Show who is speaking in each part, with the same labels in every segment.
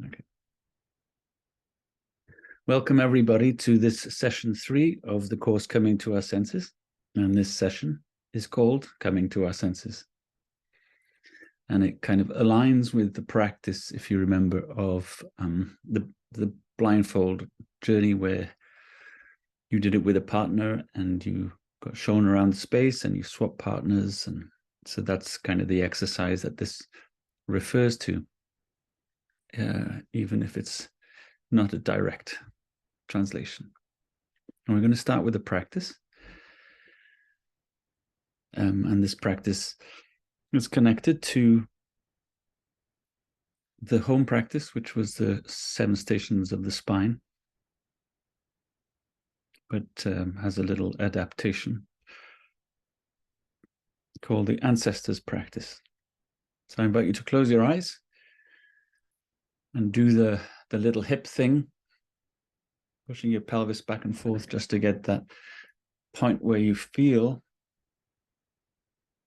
Speaker 1: Okay. Welcome everybody to this session 3 of the course Coming to Our Senses. And this session is called Coming to Our Senses. And it kind of aligns with the practice, if you remember, of the blindfold journey where you did it with a partner and you got shown around the space and you swap partners. And so that's kind of the exercise that this refers to, even if it's not a direct translation. And we're going to start with a practice. And this practice is connected to the home practice, which was the 7 stations of the spine, but has a little adaptation called the ancestors practice. So I invite you to close your eyes and do the little hip thing, pushing your pelvis back and forth just to get that point where you feel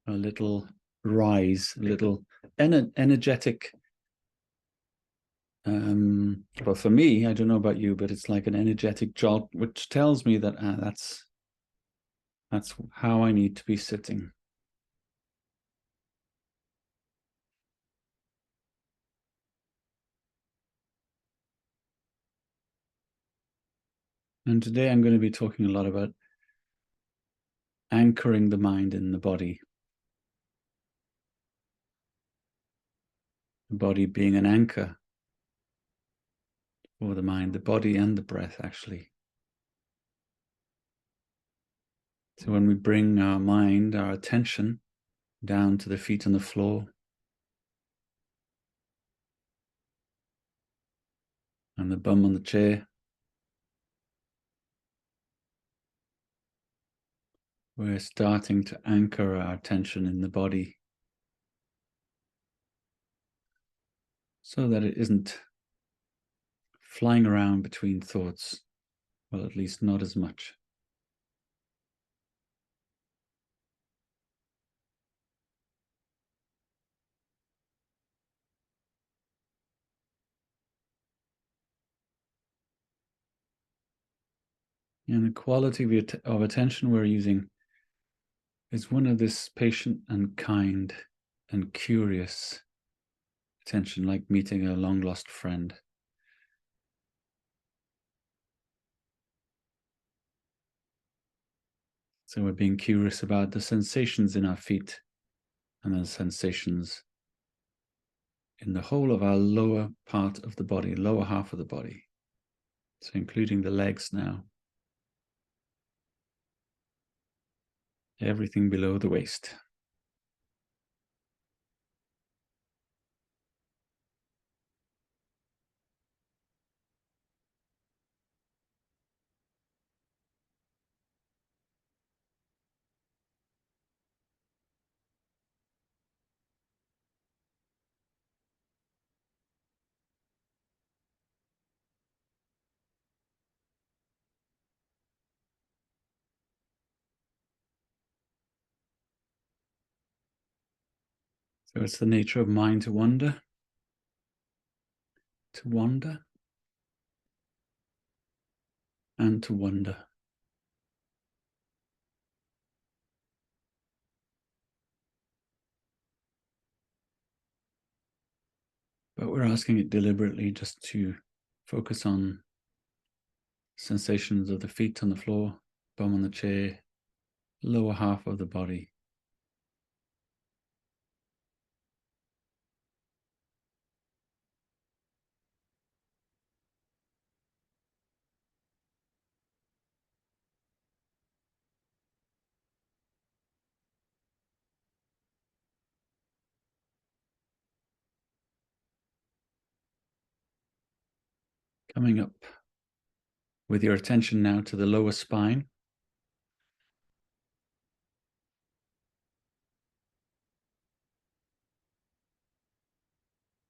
Speaker 1: a little rise, a little energetic. Well, for me, I don't know about you, but it's like an energetic jolt, which tells me that that's how I need to be sitting. And today I'm going to be talking a lot about anchoring the mind in the body. The body being an anchor for the mind, the body and the breath, actually. So when we bring our mind, our attention down to the feet on the floor, and the bum on the chair, we're starting to anchor our attention in the body so that it isn't flying around between thoughts, well, at least not as much. And the quality of attention we're using is one of this patient and kind and curious attention, like meeting a long-lost friend. So we're being curious about the sensations in our feet and the sensations in the whole of our lower part of the body, lower half of the body. So including the legs now. Everything below the waist. So it's the nature of mind to wander, and to wonder. But we're asking it deliberately just to focus on sensations of the feet on the floor, bum on the chair, lower half of the body. Coming up with your attention now to the lower spine.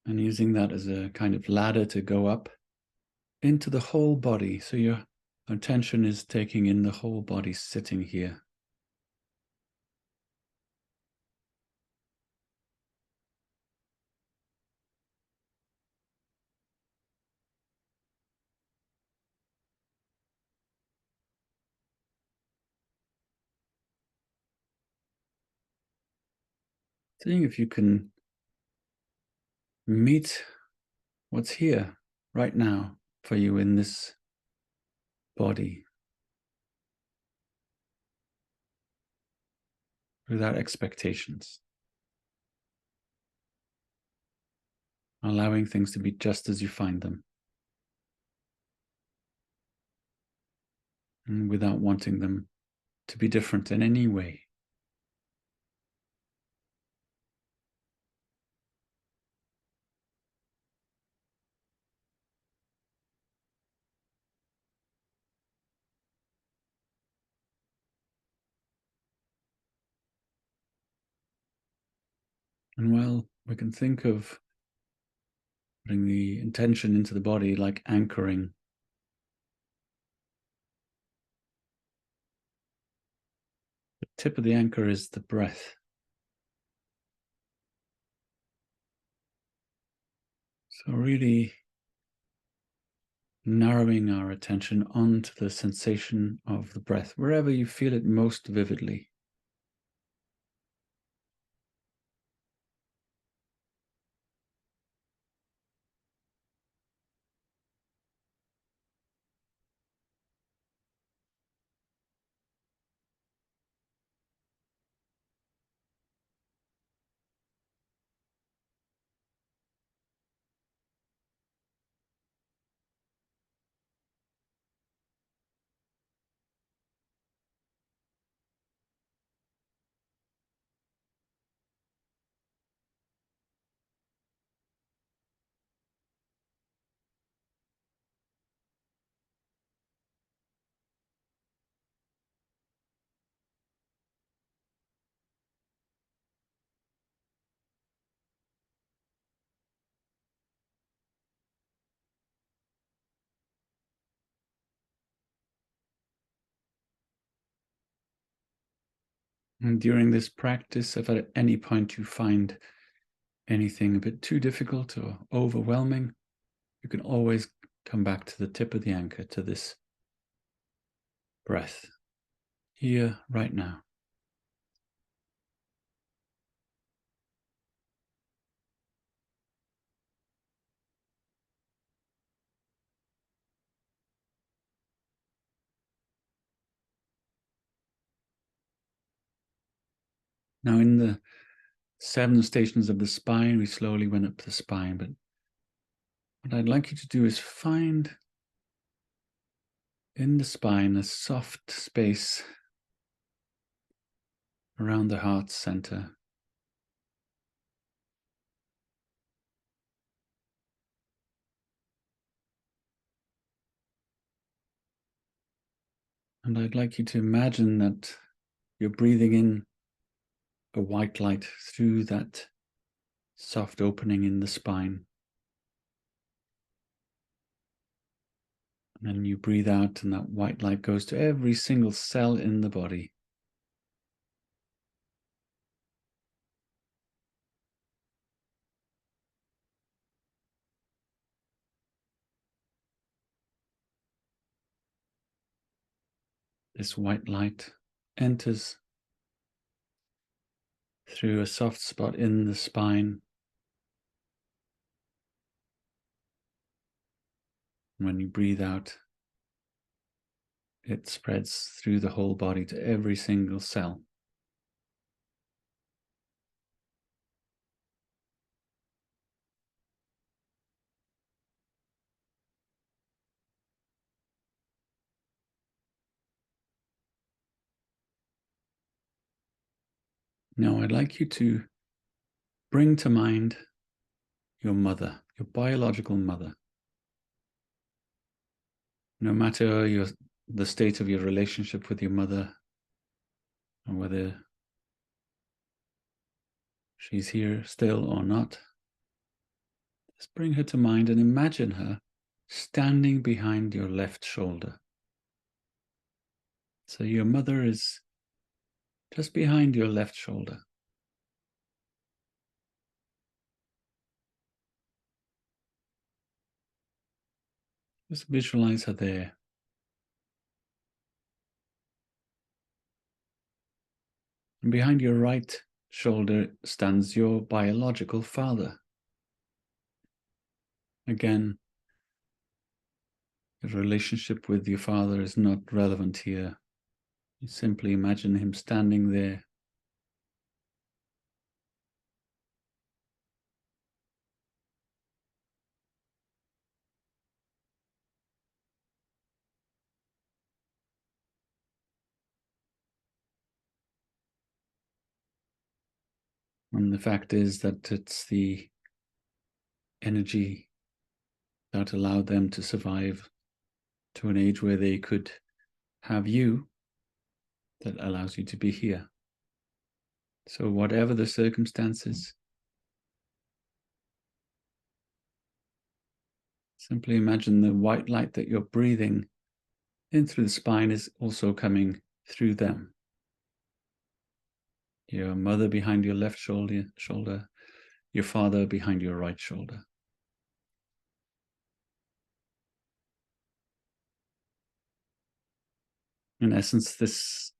Speaker 1: And using that as a kind of ladder to go up into the whole body. So your attention is taking in the whole body sitting here. Seeing if you can meet what's here right now for you in this body without expectations, allowing things to be just as you find them and without wanting them to be different in any way. And well, we can think of putting the intention into the body like anchoring. The tip of the anchor is the breath. So really narrowing our attention onto the sensation of the breath, wherever you feel it most vividly. And during this practice, if at any point you find anything a bit too difficult or overwhelming, you can always come back to the tip of the anchor, to this breath, here, right now. Now, in the 7 stations of the spine, we slowly went up the spine, but what I'd like you to do is find in the spine a soft space around the heart center. And I'd like you to imagine that you're breathing in a white light through that soft opening in the spine. And then you breathe out, and that white light goes to every single cell in the body. This white light enters through a soft spot in the spine. When you breathe out, it spreads through the whole body to every single cell. Now, I'd like you to bring to mind your mother, your biological mother. No matter the state of your relationship with your mother, or whether she's here still or not, just bring her to mind and imagine her standing behind your left shoulder. So your mother is just behind your left shoulder. Just visualize her there. And behind your right shoulder stands your biological father. Again, the relationship with your father is not relevant here. You simply imagine him standing there. And the fact is that it's the energy that allowed them to survive to an age where they could have you that allows you to be here. So whatever the circumstances, simply imagine the white light that you're breathing in through the spine is also coming through them. Your mother behind your left shoulder, your father behind your right shoulder. In essence, this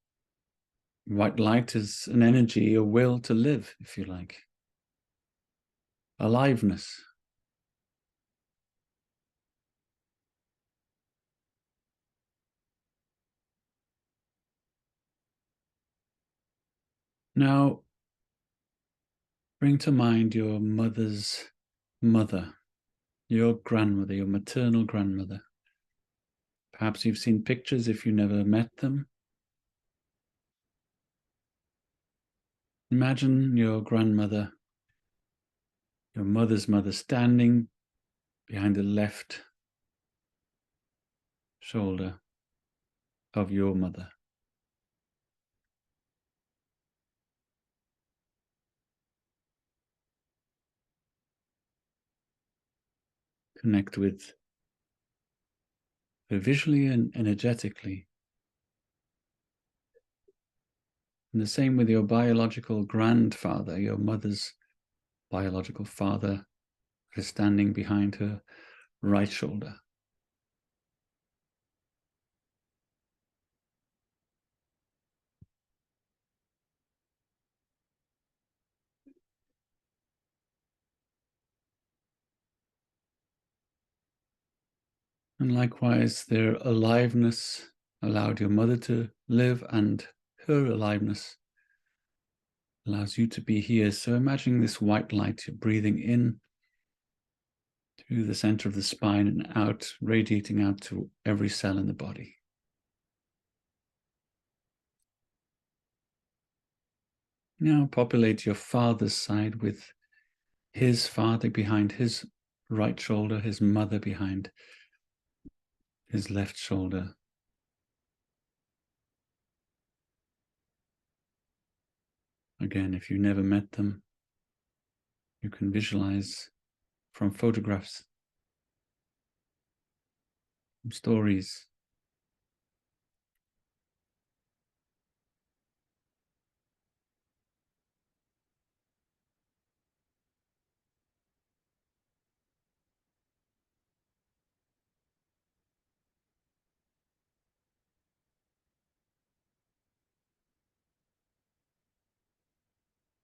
Speaker 1: white light is an energy, a will to live, if you like. Aliveness. Now, bring to mind your mother's mother, your grandmother, your maternal grandmother. Perhaps you've seen pictures if you never met them. Imagine your grandmother, your mother's mother, standing behind the left shoulder of your mother. Connect with her visually and energetically. And the same with your biological grandfather, your mother's biological father, is standing behind her right shoulder. And likewise, their aliveness allowed your mother to live, and her aliveness allows you to be here. So imagine this white light, you're breathing in through the center of the spine and out, radiating out to every cell in the body. Now populate your father's side with his father behind his right shoulder, his mother behind his left shoulder. Again, if you never met them, you can visualize from photographs, from stories.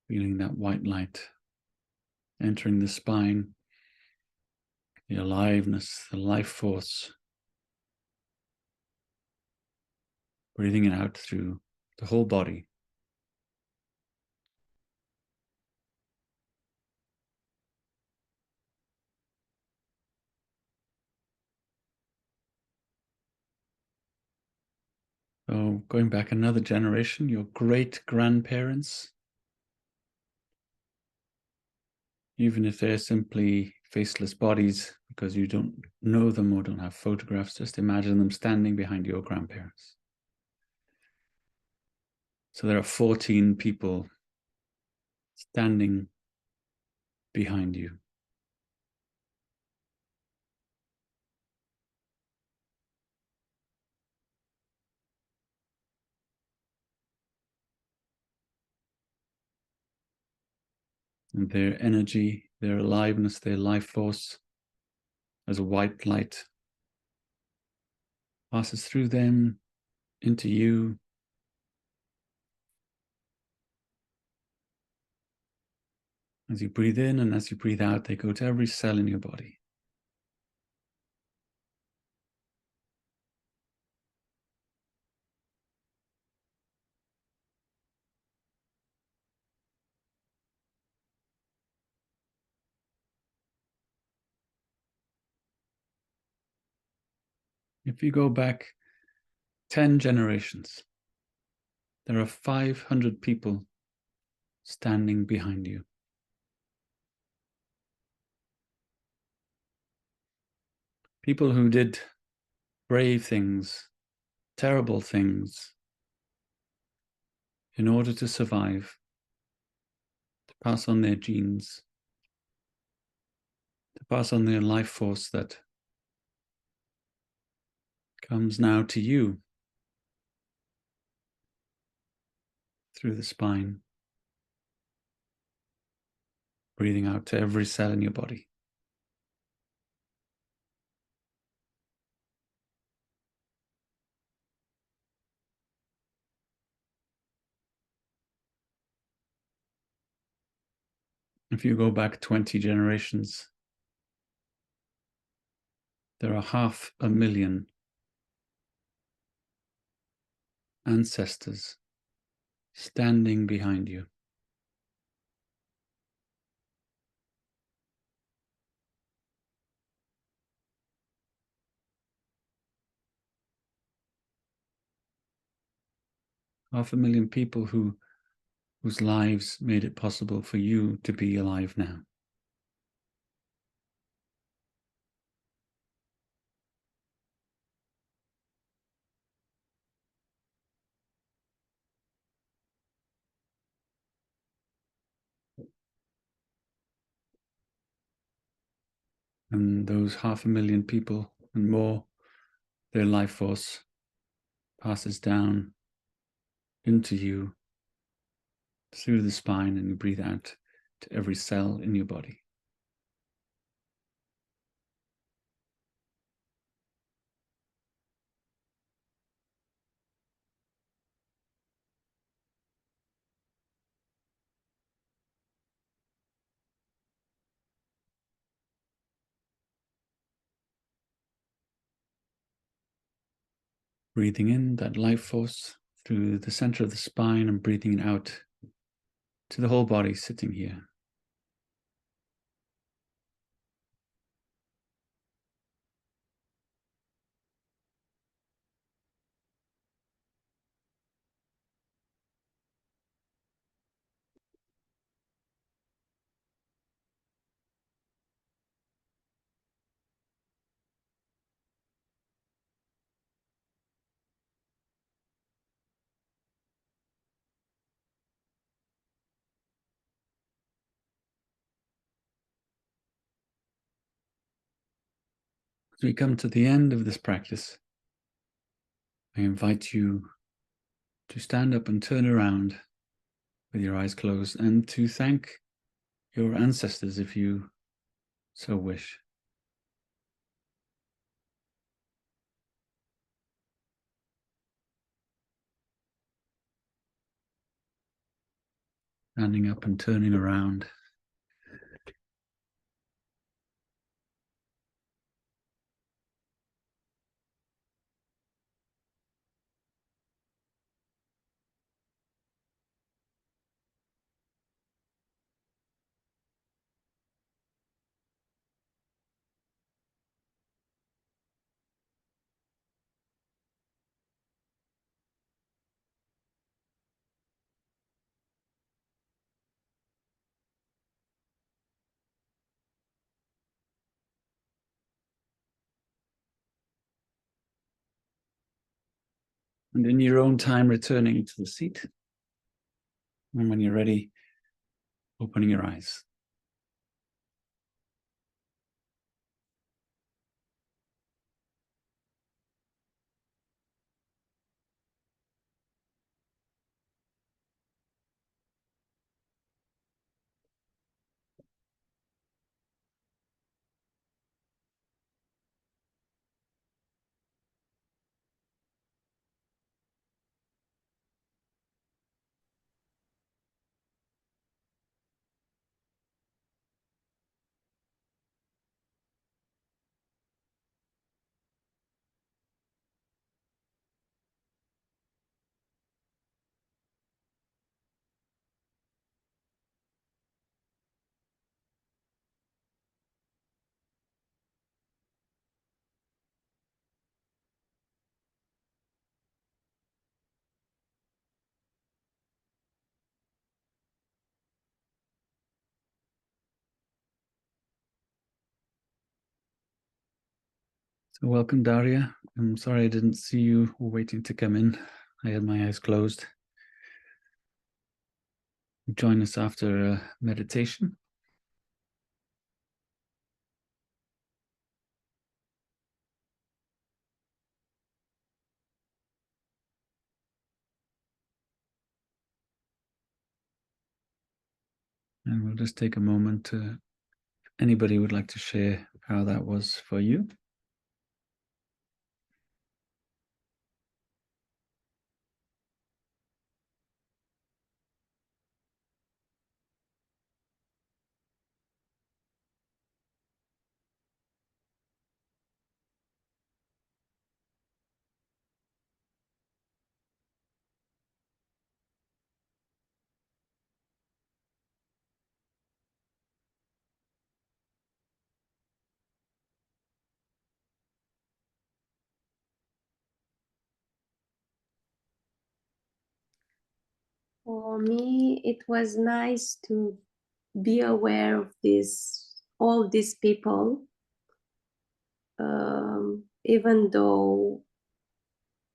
Speaker 1: Feeling that white light entering the spine, the aliveness, the life force, breathing it out through the whole body. So going back another generation, your great-grandparents, even if they're simply faceless bodies because you don't know them or don't have photographs, just imagine them standing behind your grandparents. So there are 14 people standing behind you. And their energy, their aliveness, their life force as a white light passes through them into you. As you breathe in and as you breathe out, they go to every cell in your body. If you go back 10 generations, there are 500 people standing behind you. People who did brave things, terrible things, in order to survive, to pass on their genes, to pass on their life force that comes now to you through the spine, breathing out to every cell in your body. If you go back 20 generations, there are 500,000 ancestors standing behind you. Half a million people whose lives made it possible for you to be alive now. And those 500,000 people and more, their life force passes down into you through the spine, and you breathe out to every cell in your body. Breathing in that life force through the center of the spine and breathing it out to the whole body sitting here. As we come to the end of this practice, I invite you to stand up and turn around with your eyes closed and to thank your ancestors if you so wish. Standing up and turning around. And in your own time, returning to the seat. And when you're ready, opening your eyes. So welcome, Daria. I'm sorry I didn't see you waiting to come in. I had my eyes closed. Join us after meditation. And we'll just take a moment to, if anybody would like to share how that was for you.
Speaker 2: For me, it was nice to be aware of all these people, even though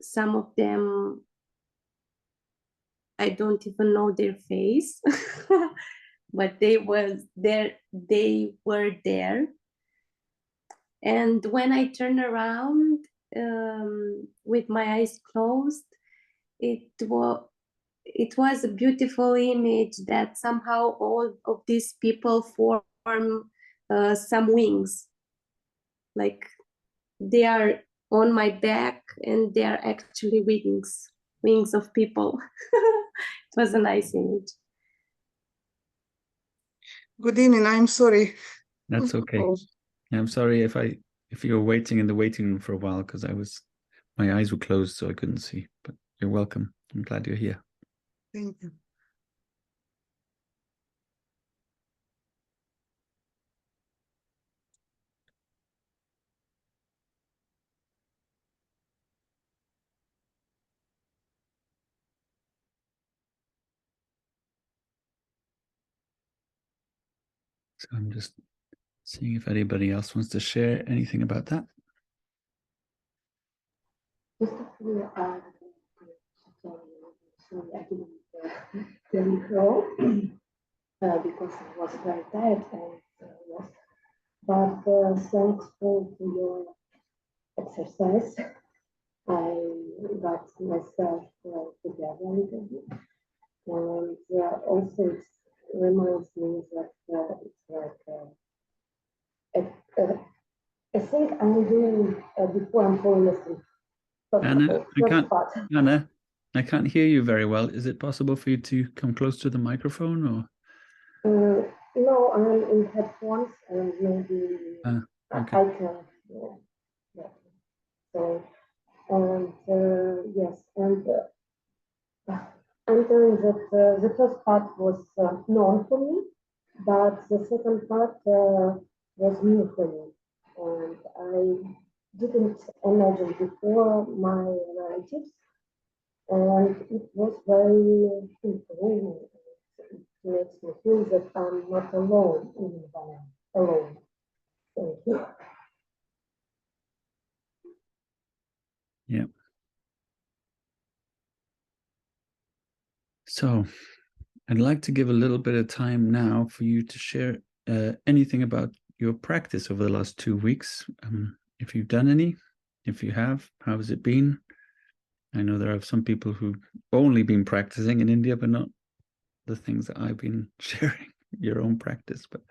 Speaker 2: some of them I don't even know their face, but they were there. And when I turned around with my eyes closed, it was a beautiful image that somehow all of these people form some wings, like they are on my back and they are actually wings of people. It was a nice image.
Speaker 3: Good evening. I'm sorry.
Speaker 1: That's okay. I'm sorry if you were waiting in the waiting room for a while, because my eyes were closed, so I couldn't see. But you're welcome. I'm glad you're here.
Speaker 3: Thank you.
Speaker 1: So I'm just seeing if anybody else wants to share anything about that.
Speaker 4: Sorry, I didn't tell you all because I was very tired and yes. But thanks to your exercise, I got myself together a little bit, and also it reminds me that it's like I think I'm doing before I'm falling asleep.
Speaker 1: Anna, I can't hear you very well. Is it possible for you to come close to the microphone, or?
Speaker 4: No, I'm in headphones, and maybe
Speaker 1: okay.
Speaker 4: I can. Yeah. So, and yes, and I'm telling that the first part was known for me, but the second part was new for me, and I didn't imagine before my relatives, and it was very improving. It makes me feel that I'm not alone, even when I'm alone. Thank you.
Speaker 1: Yeah. So I'd like to give a little bit of time now for you to share anything about your practice over the last 2 weeks. If you've done any, if you have, how has it been? I know there are some people who've only been practicing in India, but not the things that I've been sharing, your own practice. But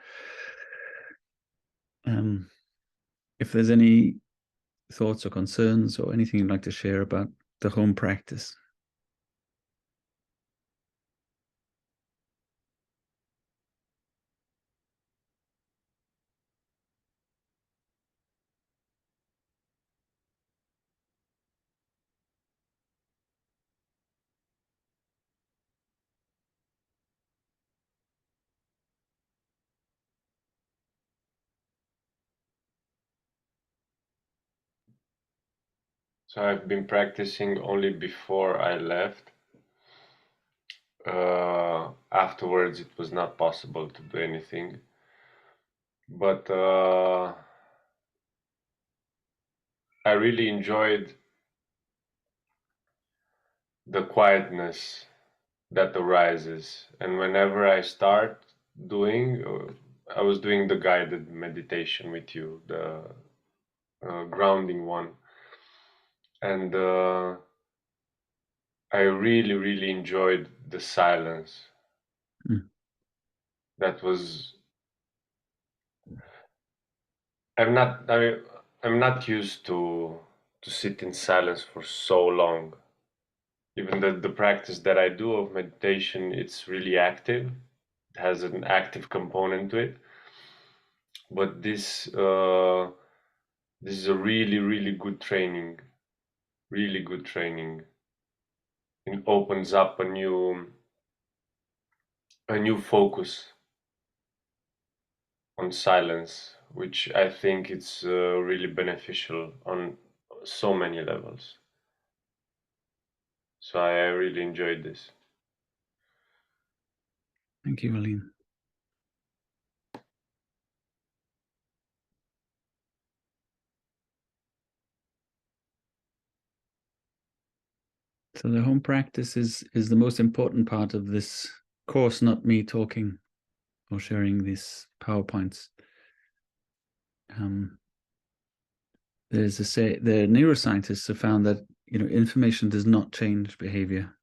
Speaker 1: if there's any thoughts or concerns or anything you'd like to share about the home practice.
Speaker 5: So I've been practicing only before I left. Afterwards, it was not possible to do anything. But I really enjoyed the quietness that arises. And whenever I start doing, I was doing the guided meditation with you, the grounding one. And I really, really enjoyed the silence. That was, I'm not used to sit in silence for so long. Even the practice that I do of meditation, it's really active. It has an active component to it. But this is a really, really good training. Really good training. It opens up a new focus on silence, which I think it's really beneficial on so many levels. So I really enjoyed this.
Speaker 1: Thank you, Aline. So the home practice is the most important part of this course, not me talking or sharing these PowerPoints. There's the neuroscientists have found that information does not change behavior.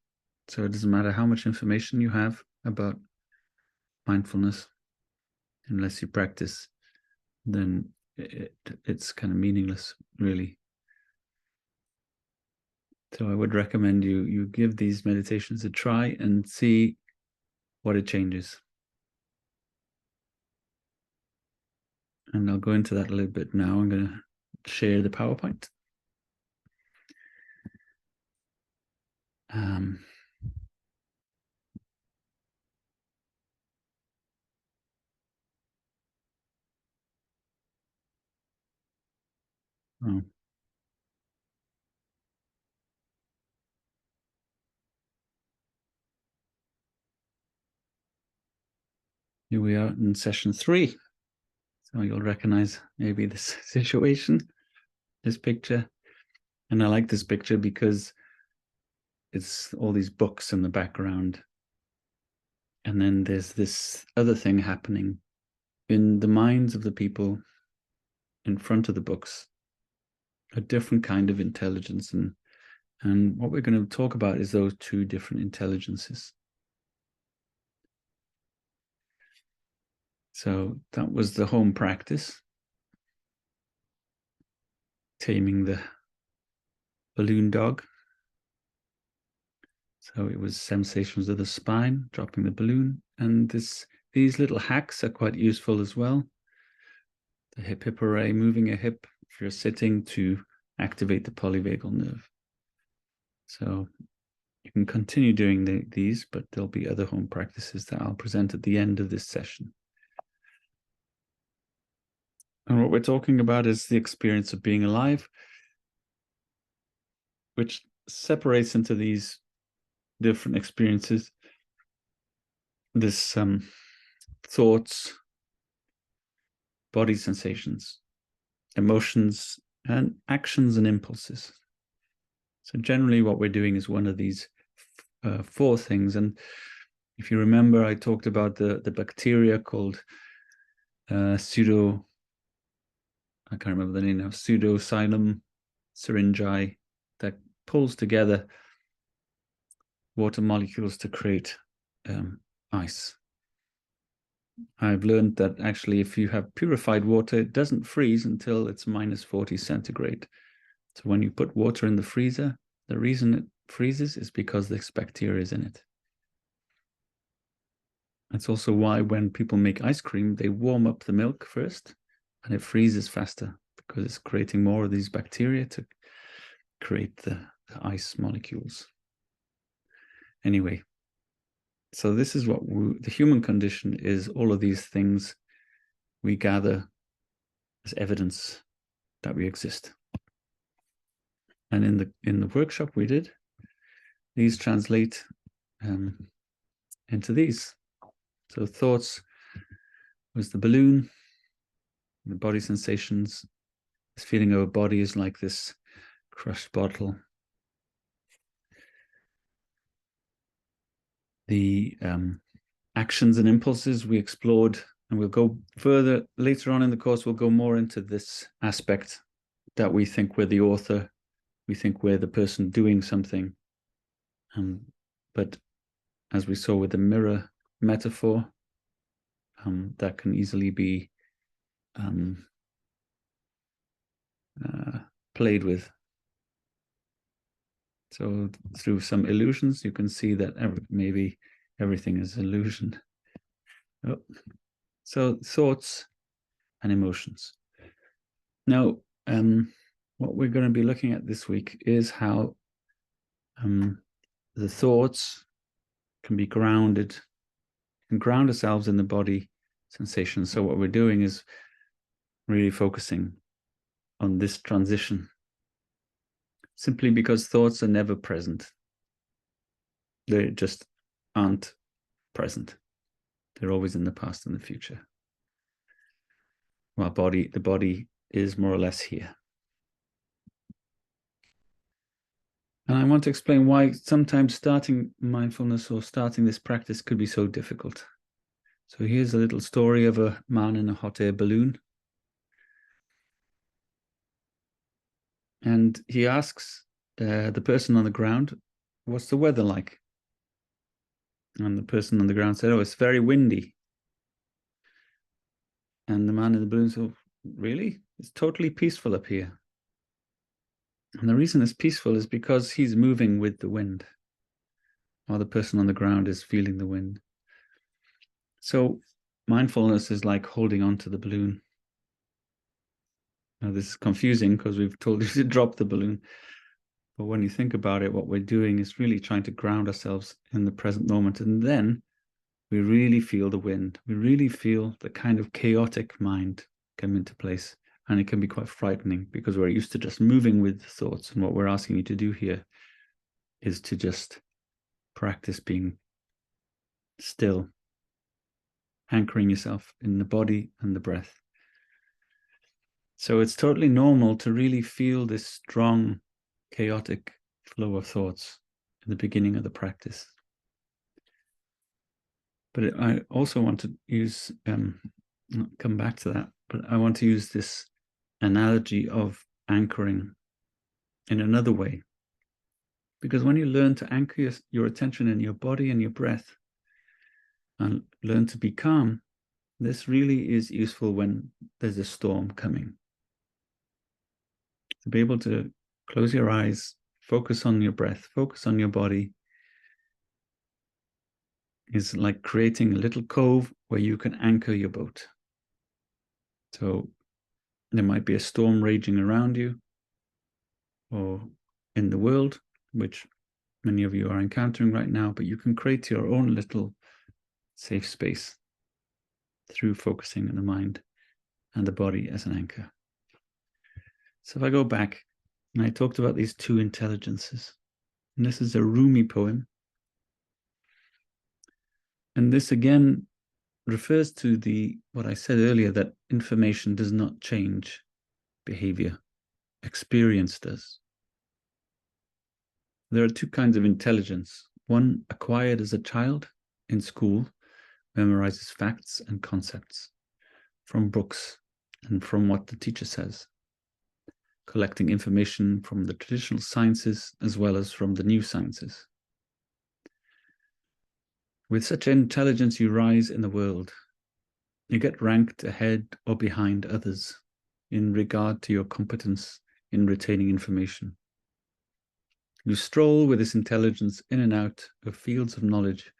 Speaker 1: So it doesn't matter how much information you have about mindfulness, unless you practice, then it's kind of meaningless, really. So I would recommend you give these meditations a try and see what it changes. And I'll go into that a little bit now. I'm going to share the PowerPoint. Oh. Here we are in session 3. So you'll recognize maybe this situation, this picture. And I like this picture because it's all these books in the background. And then there's this other thing happening in the minds of the people in front of the books, a different kind of intelligence. And what we're going to talk about is those two different intelligences. So that was the home practice, taming the balloon dog. So it was sensations of the spine, dropping the balloon. And these little hacks are quite useful as well. The hip array, moving a hip if you're sitting to activate the polyvagal nerve. So you can continue doing these, but there'll be other home practices that I'll present at the end of this session. And what we're talking about is the experience of being alive, which separates into these different experiences. This thoughts, body sensations, emotions, and actions and impulses. So generally what we're doing is one of these 4 things. And if you remember, I talked about the bacteria called I can't remember the name now, Pseudoxylem syringae, that pulls together water molecules to create ice. I've learned that actually if you have purified water, it doesn't freeze until it's -40 centigrade. So when you put water in the freezer, the reason it freezes is because this bacteria is in it. That's also why when people make ice cream, they warm up the milk first and it freezes faster because it's creating more of these bacteria to create the ice molecules. Anyway, so this is what the human condition is, all of these things we gather as evidence that we exist. And in the workshop we did, these translate into these. So thoughts was the balloon, the body sensations, This feeling of a body is like this crushed bottle. The actions and impulses we explored, and we'll go further later on in the course. We'll go more into this aspect that we think we're the author, we think we're the person doing something. But as we saw with the mirror metaphor, that can easily be played with. So through some illusions, you can see that maybe everything is illusion. Oh. So thoughts and emotions. Now, what we're going to be looking at this week is how the thoughts can be grounded and ground ourselves in the body sensation. So what we're doing is really focusing on this transition, simply because thoughts are never present. They just aren't present. They're always in the past and the future. While the body is more or less here. And I want to explain why sometimes starting mindfulness or starting this practice could be so difficult. So here's a little story of a man in a hot air balloon. And he asks the person on the ground, what's the weather like? And the person on the ground said, oh, it's very windy. And the man in the balloon said, really? It's totally peaceful up here. And the reason it's peaceful is because he's moving with the wind, while the person on the ground is feeling the wind. So mindfulness is like holding on to the balloon. Now this is confusing because we've told you to drop the balloon. But when you think about it, what we're doing is really trying to ground ourselves in the present moment. And then we really feel the wind. We really feel the kind of chaotic mind come into place. And it can be quite frightening because we're used to just moving with thoughts. And what we're asking you to do here is to just practice being still, anchoring yourself in the body and the breath. So it's totally normal to really feel this strong, chaotic flow of thoughts in the beginning of the practice. But I also want to use, I'll come back to that, but I want to use this analogy of anchoring in another way. Because when you learn to anchor your attention in your body and your breath and learn to be calm, this really is useful when there's a storm coming. To be able to close your eyes, focus on your breath, focus on your body, is like creating a little cove where you can anchor your boat. So there might be a storm raging around you or in the world, which many of you are encountering right now, but you can create your own little safe space through focusing on the mind and the body as an anchor. So if I go back, and I talked about these two intelligences, and this is a Rumi poem. And this again refers to what I said earlier, that information does not change behavior, experience does. There are two kinds of intelligence. One acquired as a child in school, memorizes facts and concepts from books and from what the teacher says, collecting information from the traditional sciences as well as from the new sciences. With such intelligence, you rise in the world. You get ranked ahead or behind others in regard to your competence in retaining information. You stroll with this intelligence in and out of fields of knowledge,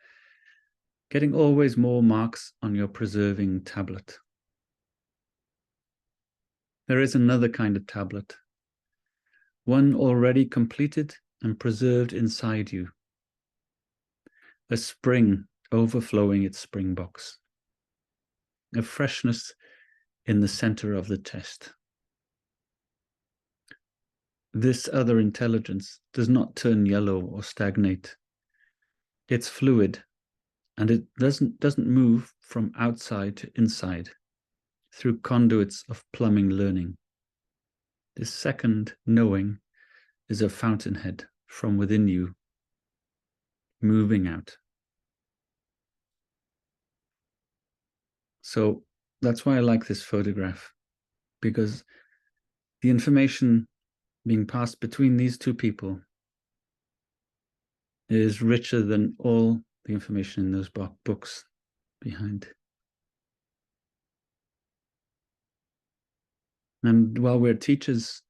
Speaker 1: getting always more marks on your preserving tablet. There is another kind of tablet, one already completed and preserved inside you, a spring overflowing its spring box, a freshness in the center of the chest. This other intelligence does not turn yellow or stagnate. It's fluid, and it doesn't move from outside to inside through conduits of plumbing learning. This second knowing is a fountainhead from within you, moving out. So that's why I like this photograph, because the information being passed between these two people is richer than all the information in those books behind. And while we're teachers,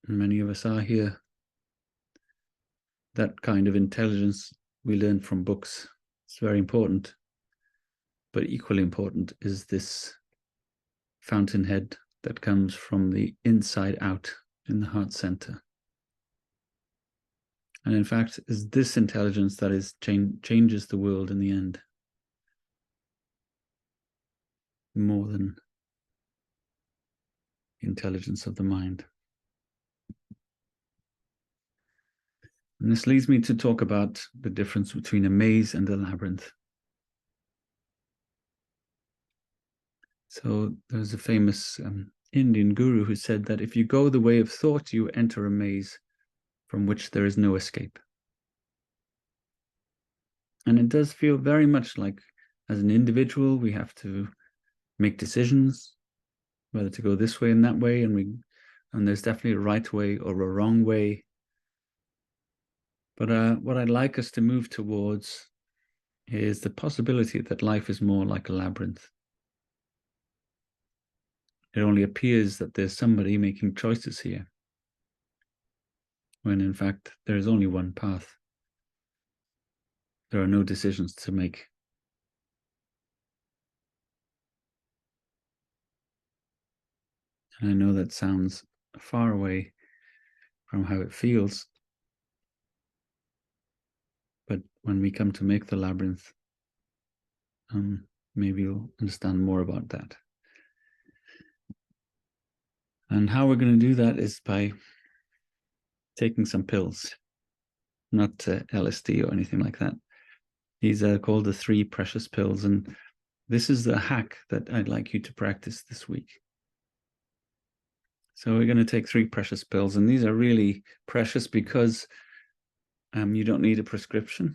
Speaker 1: and many of us are here, that kind of intelligence we learn from books. It's very important. But equally important is this fountainhead that comes from the inside out in the heart center. And in fact, is this intelligence that is changes the world in the end, more than the intelligence of the mind. And this leads me to talk about the difference between a maze and a labyrinth. So there's a famous Indian guru who said that if you go the way of thought, you enter a maze from which there is no escape. And it does feel very much like, as an individual, we have to make decisions, whether to go this way and that way, and there's definitely a right way or a wrong way. But what I'd like us to move towards is the possibility that life is more like a labyrinth. It only appears that there's somebody making choices here, when in fact there is only one path. There are no decisions to make. And I know that sounds far away from how it feels, but when we come to make the labyrinth, maybe you'll understand more about that. And how we're going to do that is by taking some pills, not LSD or anything like that. These are called the 3 precious pills, and this is the hack that I'd like you to practice this week. So we're going to take 3 precious pills, and these are really precious because you don't need a prescription.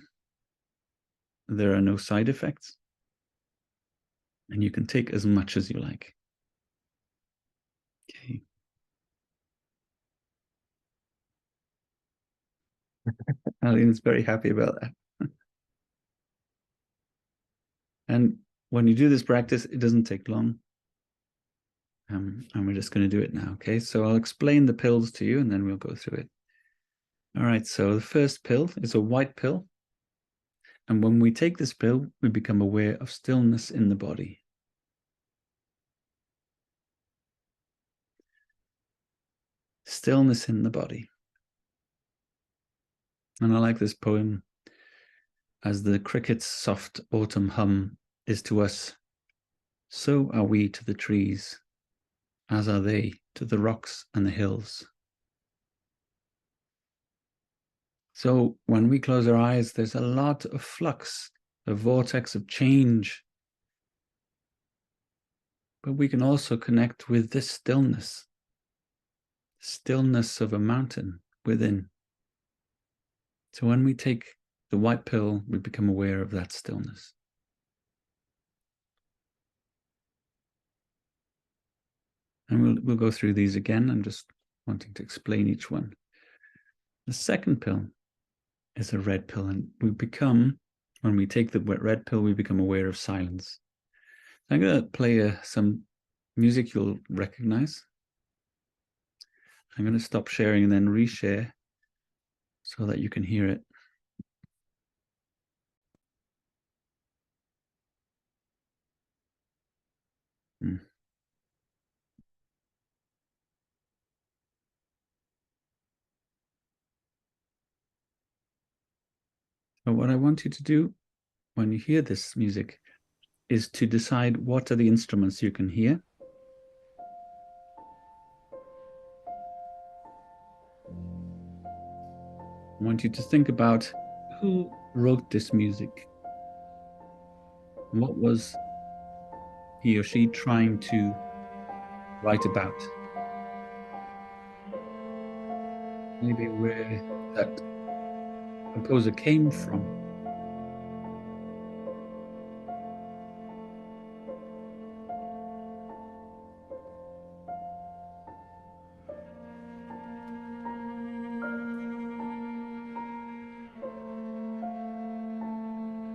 Speaker 1: There are no side effects, and you can take as much as you like. Okay. Aline's very happy about that. And when you do this practice, it doesn't take long. And we're just going to do it now, okay? So I'll explain the pills to you, and then we'll go through it. All right, so the first pill is a white pill. And when we take this pill, we become aware of stillness in the body. Stillness in the body. And I like this poem. As the cricket's soft autumn hum is to us, so are we to the trees, as are they to the rocks and the hills. So when we close our eyes, there's a lot of flux, a vortex of change. But we can also connect with this stillness of a mountain within. So when we take the white pill, we become aware of that stillness. And we'll go through these again. I'm just wanting to explain each one. The second pill is a red pill, and when we take the red pill, we become aware of silence. I'm going to play some music you'll recognize. I'm going to stop sharing and then reshare so that you can hear it. But what I want you to do when you hear this music is to decide what are the instruments you can hear. I want you to think about who wrote this music. What was he or she trying to write about? maybe where that composer came from.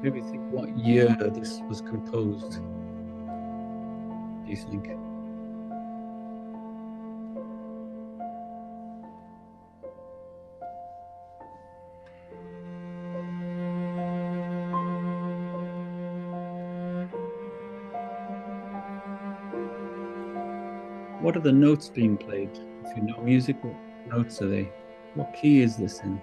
Speaker 1: Maybe think what year this was composed, do you think? What are the notes being played? If you know music, what notes are they? What key is this in?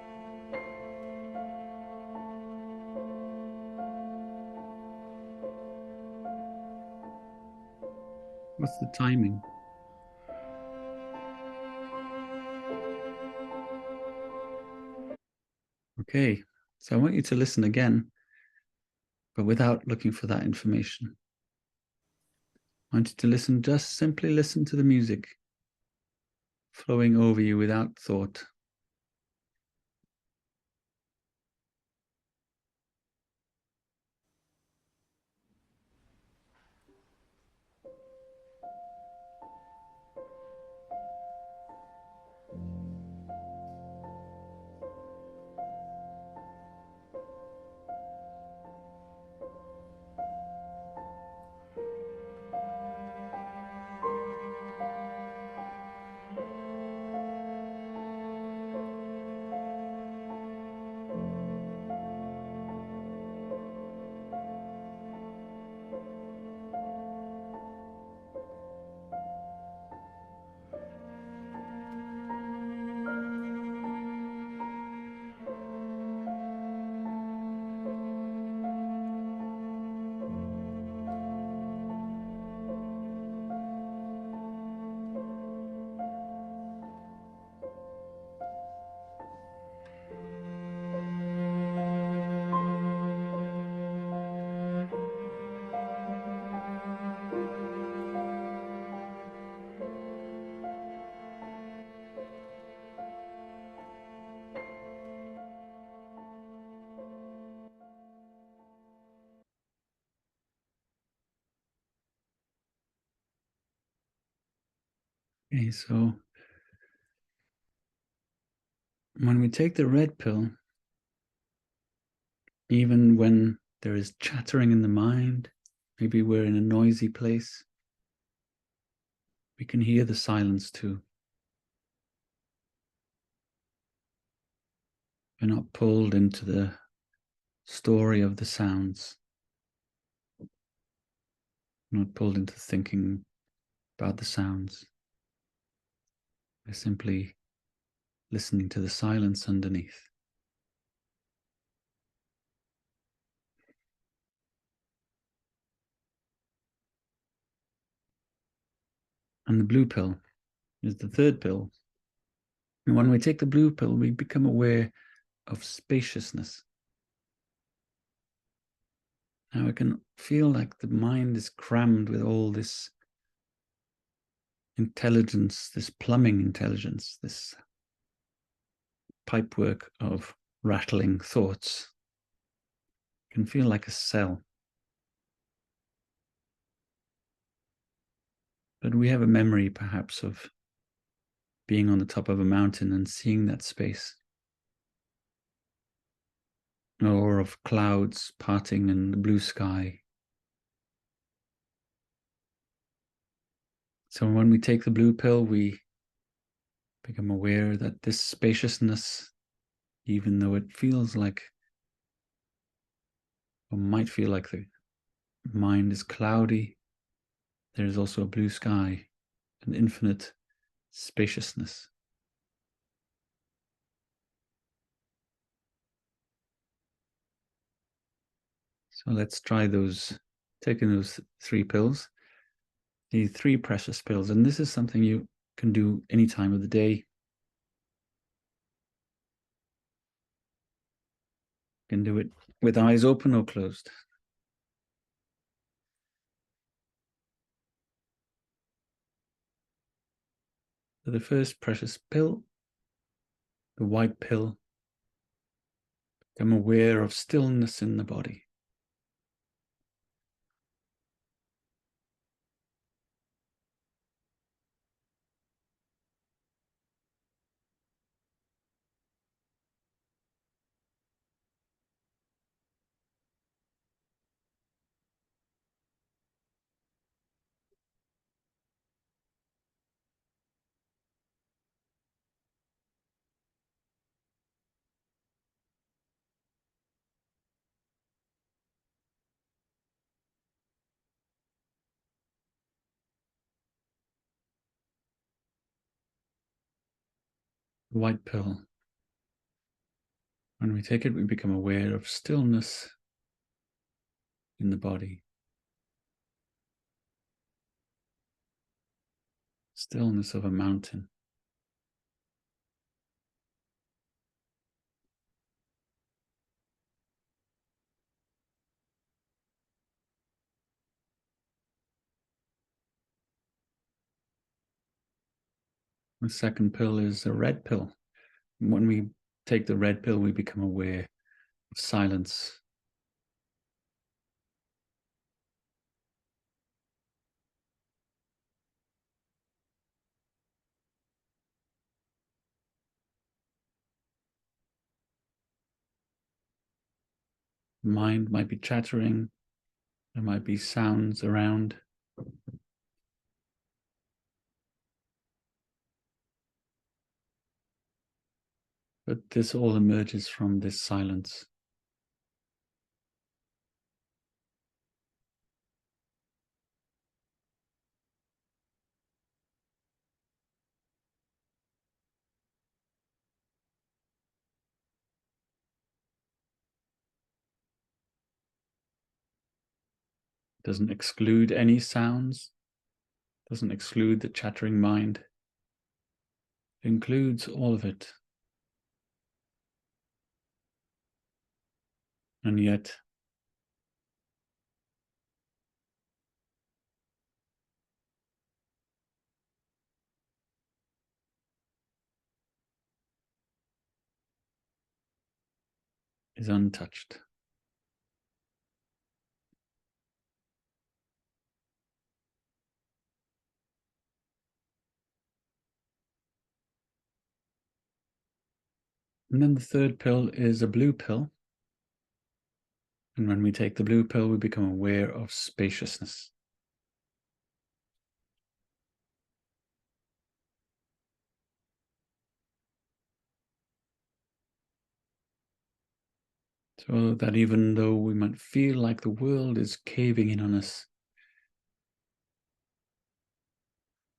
Speaker 1: What's the timing? Okay, so I want you to listen again, but without looking for that information. I want you to listen, just simply listen to the music flowing over you without thought. Okay, so when we take the red pill, even when there is chattering in the mind, maybe we're in a noisy place, we can hear the silence too. We're not pulled into the story of the sounds, we're not pulled into thinking about the sounds. We're simply listening to the silence underneath. And the blue pill is the third pill. And when we take the blue pill, we become aware of spaciousness. Now I can feel like the mind is crammed with all this intelligence, this plumbing intelligence, this pipework of rattling thoughts. It can feel like a cell. But we have a memory perhaps of being on the top of a mountain and seeing that space, or of clouds parting in the blue sky. So when we take the blue pill, we become aware that this spaciousness, even though it feels like, or might feel like the mind is cloudy, there is also a blue sky, an infinite spaciousness. So let's try those, taking those 3 pills, the 3 precious pills. And this is something you can do any time of the day. You can do it with eyes open or closed. So the first precious pill the white pill. Become aware of stillness in the body. The white pill. When we take it, we become aware of stillness in the body. Stillness of a mountain. The second pill is a red pill. When we take the red pill, we become aware of silence. The mind might be chattering. There might be sounds around. But this all emerges from this silence. Doesn't exclude any sounds. Doesn't exclude the chattering mind. It includes all of it. And yet, is untouched. And then the third pill is a blue pill. And when we take the blue pill, we become aware of spaciousness. So that even though we might feel like the world is caving in on us,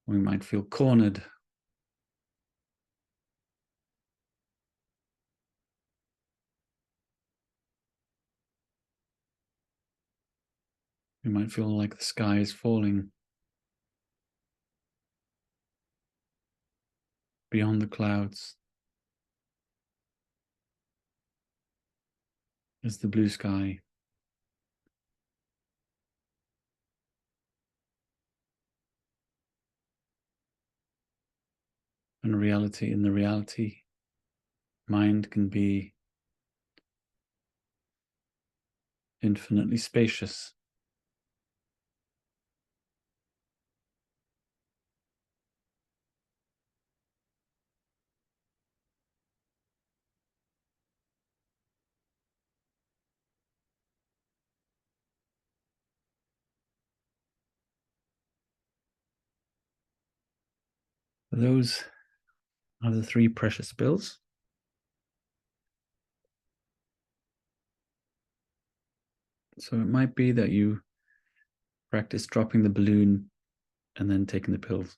Speaker 1: we might feel cornered. We might feel like the sky is falling beyond the clouds. Is the blue sky. And reality, in the reality, mind can be infinitely spacious. Those are the three precious pills. So it might be that you practice dropping the balloon and then taking the pills.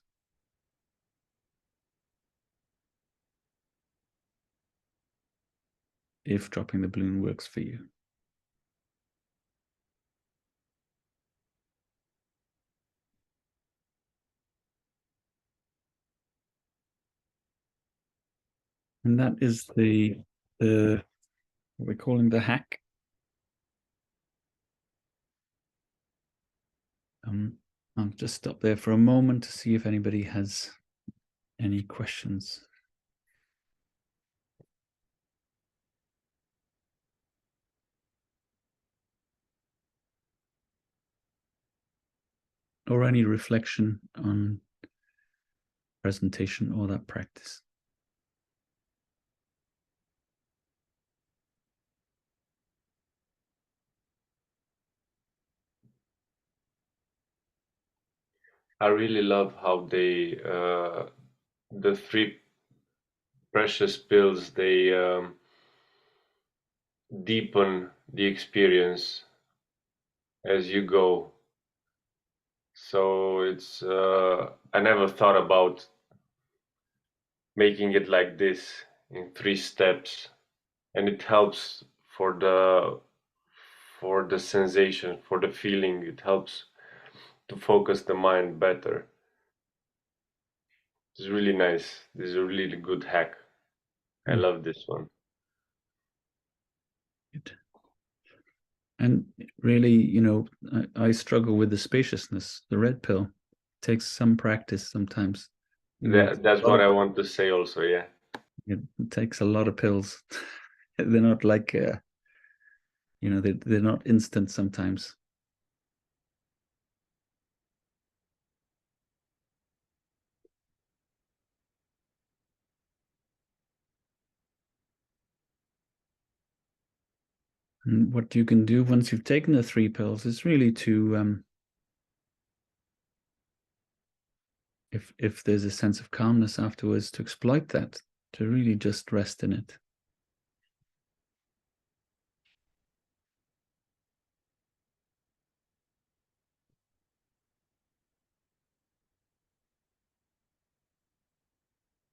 Speaker 1: If dropping the balloon works for you. And that is the what we're calling the hack. I'll just stop there for a moment to see if anybody has any questions. or any reflection on presentation or that practice.
Speaker 5: I really love how they, the three precious pills, they deepen the experience as you go. So it's, I never thought about making it like this in 3 steps, and it helps for the sensation, for the feeling. It helps to focus the mind better. It's really nice. This is a really good hack. I love this one.
Speaker 1: Good. And really, you know, I struggle with the spaciousness. The red pill takes some practice sometimes.
Speaker 5: That's what I want to say also, yeah.
Speaker 1: It takes a lot of pills. They're not like, you know, they're not instant sometimes. And what you can do once you've taken the 3 pills is really to, if there's a sense of calmness afterwards, to exploit that, to really just rest in it.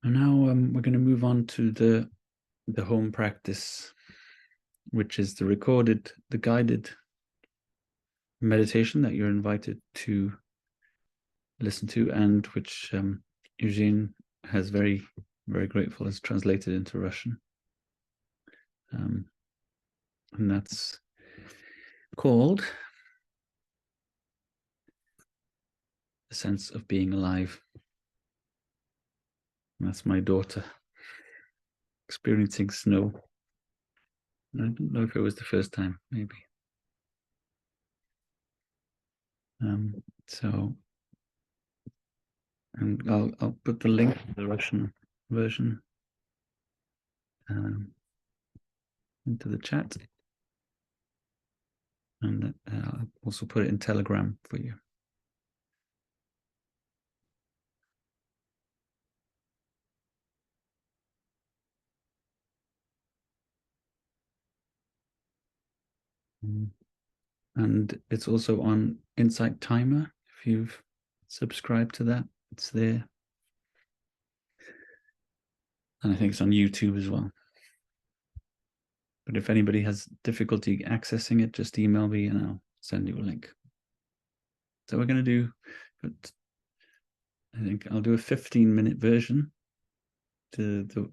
Speaker 1: And now we're going to move on to the home practice, which is the guided meditation that you're invited to listen to, and which Eugene has very, very grateful has translated into Russian. And that's called The Sense of Being Alive. And that's my daughter experiencing snow. I don't know if it was the first time, maybe. And I'll put the link to the Russian version into the chat, and I'll also put it in Telegram for you. And it's also on Insight Timer. If you've subscribed to that, it's there. And I think it's on YouTube as well. But if anybody has difficulty accessing it, just email me and I'll send you a link. So we're going to do, I think I'll do a 15-minute version. The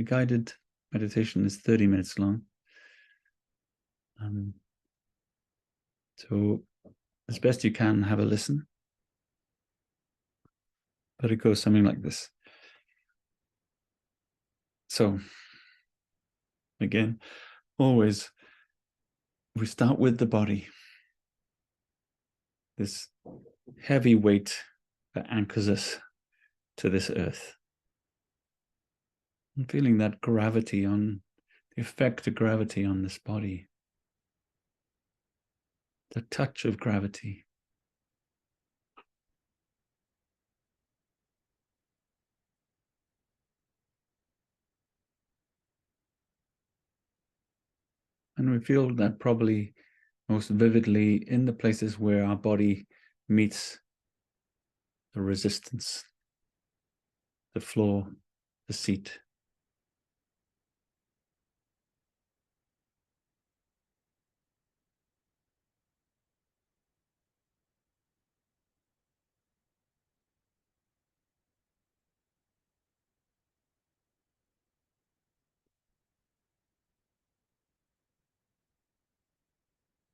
Speaker 1: guided meditation is 30 minutes long. So as best you can, have a listen. But it goes something like this. So again, always we start with the body, this heavy weight that anchors us to this earth. And feeling that gravity on, the effect of gravity on this body, the touch of gravity. And we feel that probably most vividly in the places where our body meets the resistance, the floor, the seat.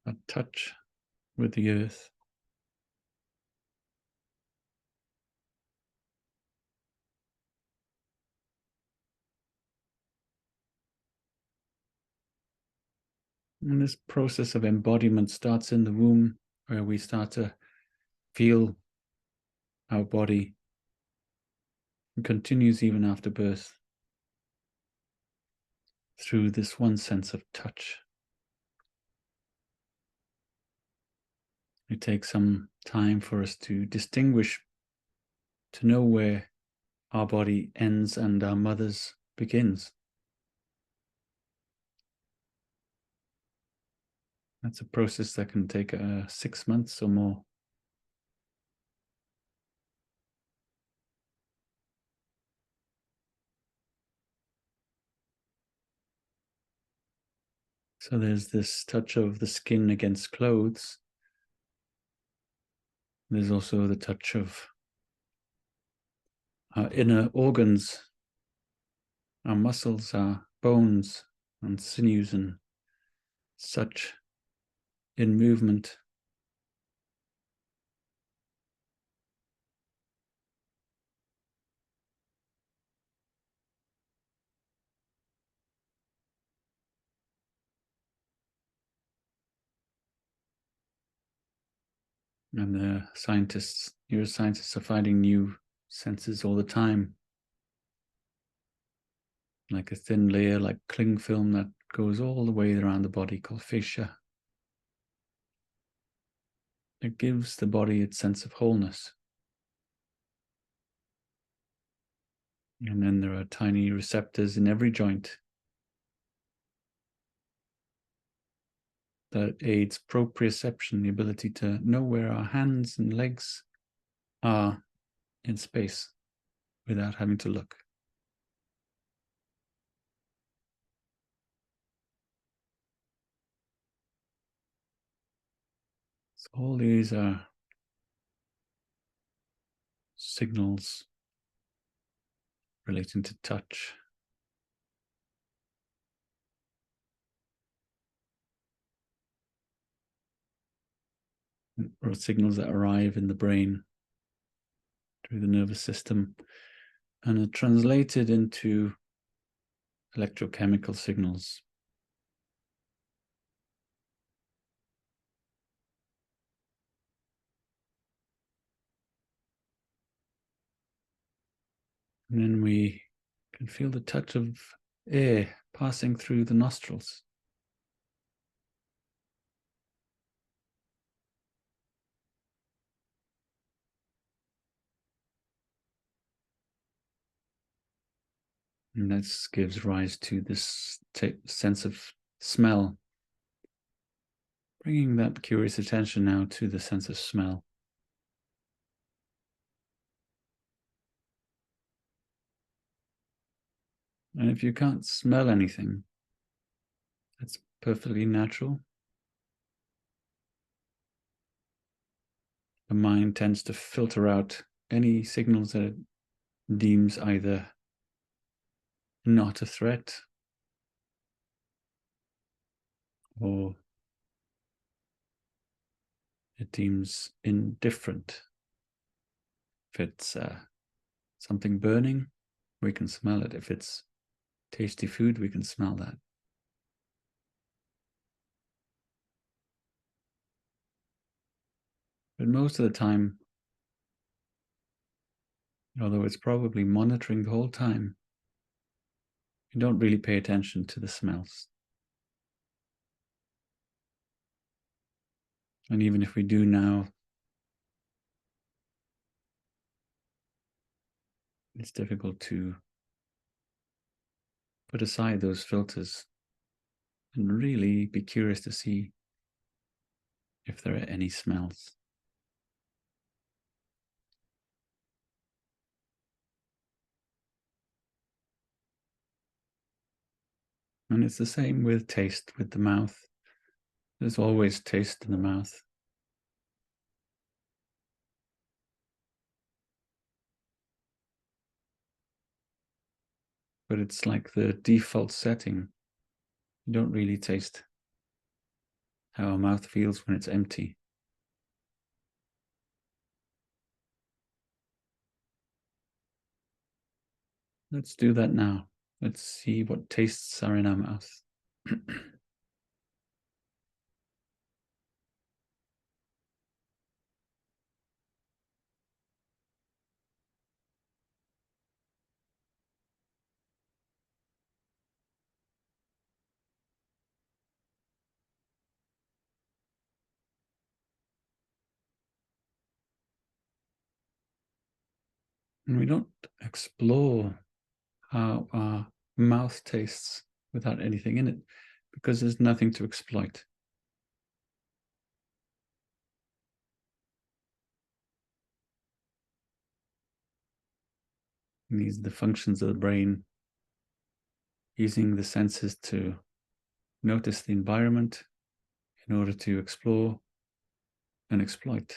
Speaker 1: A touch with the earth. And this process of embodiment starts in the womb, where we start to feel our body. It continues even after birth through this one sense of touch. It takes some time for us to distinguish, to know where our body ends and our mother's begins. That's a process that can take 6 months or more. So there's this touch of the skin against clothes. There's also the touch of our inner organs, our muscles, our bones and sinews and such in movement. And the scientists, neuroscientists are finding new senses all the time. Like a thin layer, like cling film that goes all the way around the body called fascia. It gives the body its sense of wholeness. And then there are tiny receptors in every joint that aids proprioception, the ability to know where our hands and legs are in space without having to look. So all these are signals relating to touch. Or signals that arrive in the brain through the nervous system and are translated into electrochemical signals. And then we can feel the touch of air passing through the nostrils. And that gives rise to this sense of smell. Bringing that curious attention now to the sense of smell. And if you can't smell anything, that's perfectly natural. The mind tends to filter out any signals that it deems either not a threat or it deems indifferent. If it's something burning, we can smell it. If it's tasty food, we can smell that. But most of the time, although it's probably monitoring the whole time, you don't really pay attention to the smells. And even if we do now, it's difficult to put aside those filters and really be curious to see if there are any smells. And it's the same with taste, with the mouth. There's always taste in the mouth. But it's like the default setting. You don't really taste how our mouth feels when it's empty. Let's do that now. Let's see what tastes are in our mouth. And we don't explore how our mouth tastes without anything in it, because there's nothing to exploit. And these are the functions of the brain, using the senses to notice the environment in order to explore and exploit.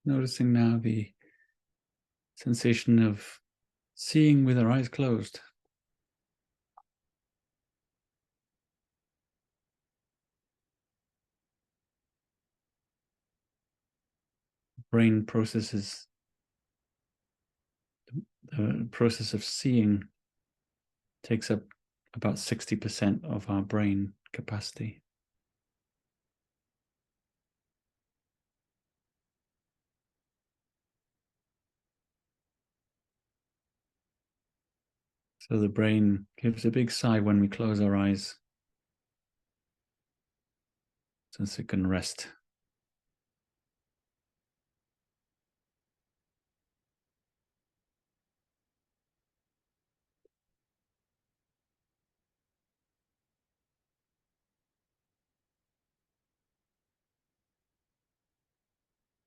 Speaker 1: Noticing now the sensation of seeing with our eyes closed. Brain processes, the process of seeing takes up about 60% of our brain capacity. So the brain gives a big sigh when we close our eyes, since it can rest.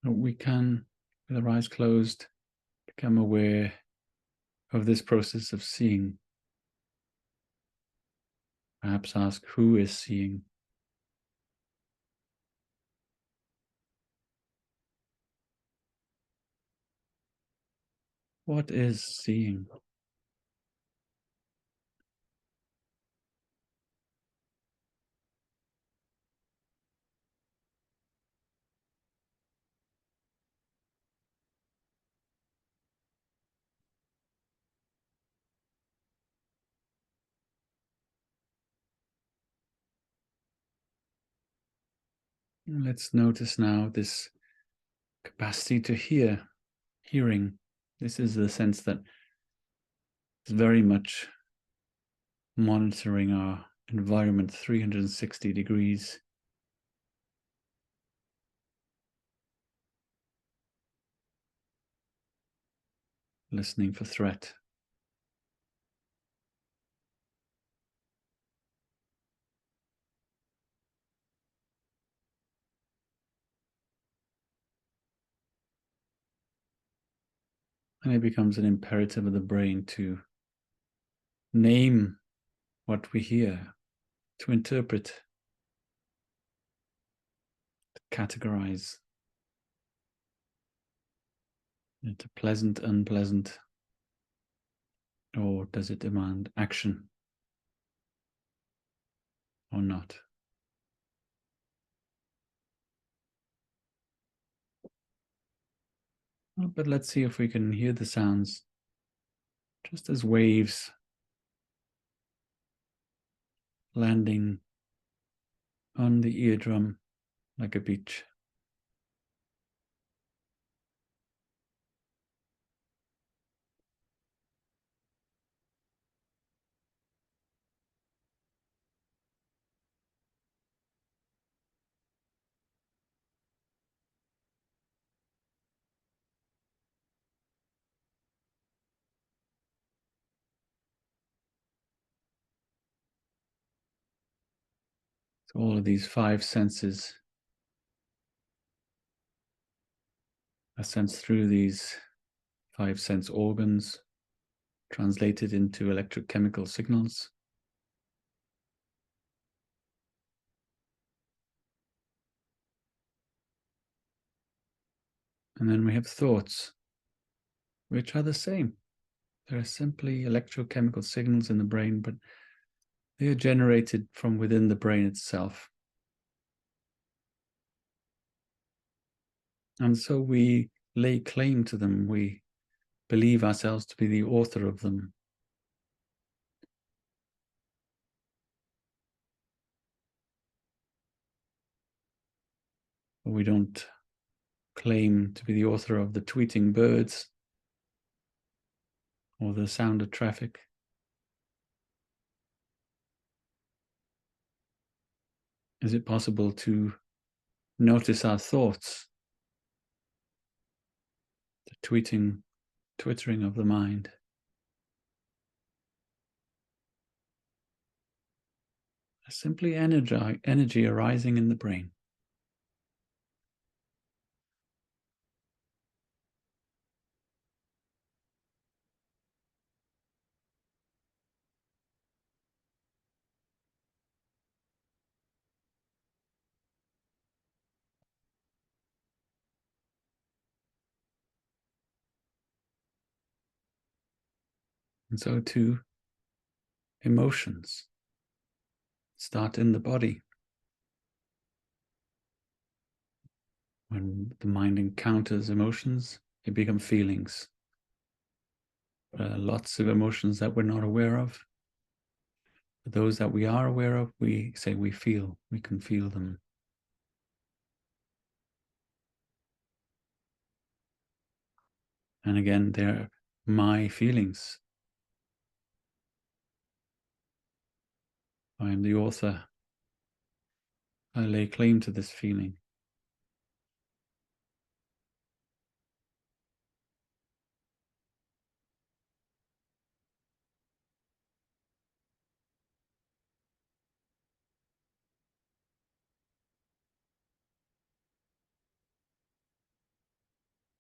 Speaker 1: We can, with our eyes closed, become aware of this process of seeing. Perhaps ask, who is seeing? What is seeing? Let's notice now this capacity to hear, hearing. This is the sense that is very much monitoring our environment 360 degrees. Listening for threat. And it becomes an imperative of the brain to name what we hear, to interpret, to categorize into pleasant, unpleasant, or does it demand action or not? But let's see if we can hear the sounds just as waves landing on the eardrum like a beach. So all of these five senses are sensed through these five sense organs, translated into electrochemical signals. And then we have thoughts, which are the same. They're simply electrochemical signals in the brain, but they are generated from within the brain itself. And so we lay claim to them. We believe ourselves to be the author of them. But we don't claim to be the author of the tweeting birds or the sound of traffic. Is it possible to notice our thoughts, the twittering of the mind? Simply energy arising in the brain. And so too, emotions start in the body. When the mind encounters emotions, they become feelings. Lots of emotions that we're not aware of. For those that we are aware of, we say we feel, we can feel them. And again, they're my feelings. I am the author. I lay claim to this feeling.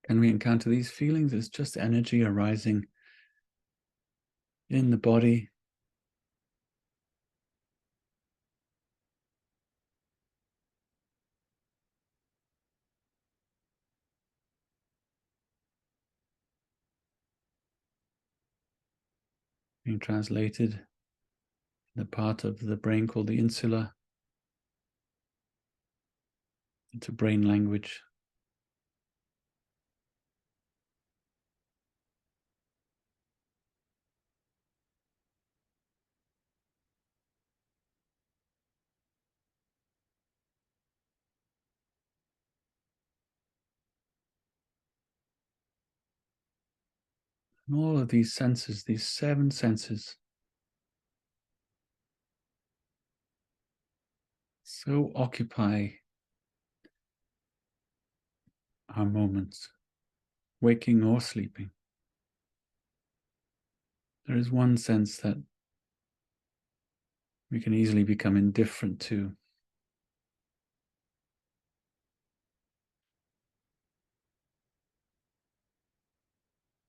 Speaker 1: Can we encounter these feelings? It's just energy arising in the body. Being translated in the part of the brain called the insula into brain language. And all of these senses, these 7 senses, so occupy our moments, waking or sleeping. There is one sense that we can easily become indifferent to.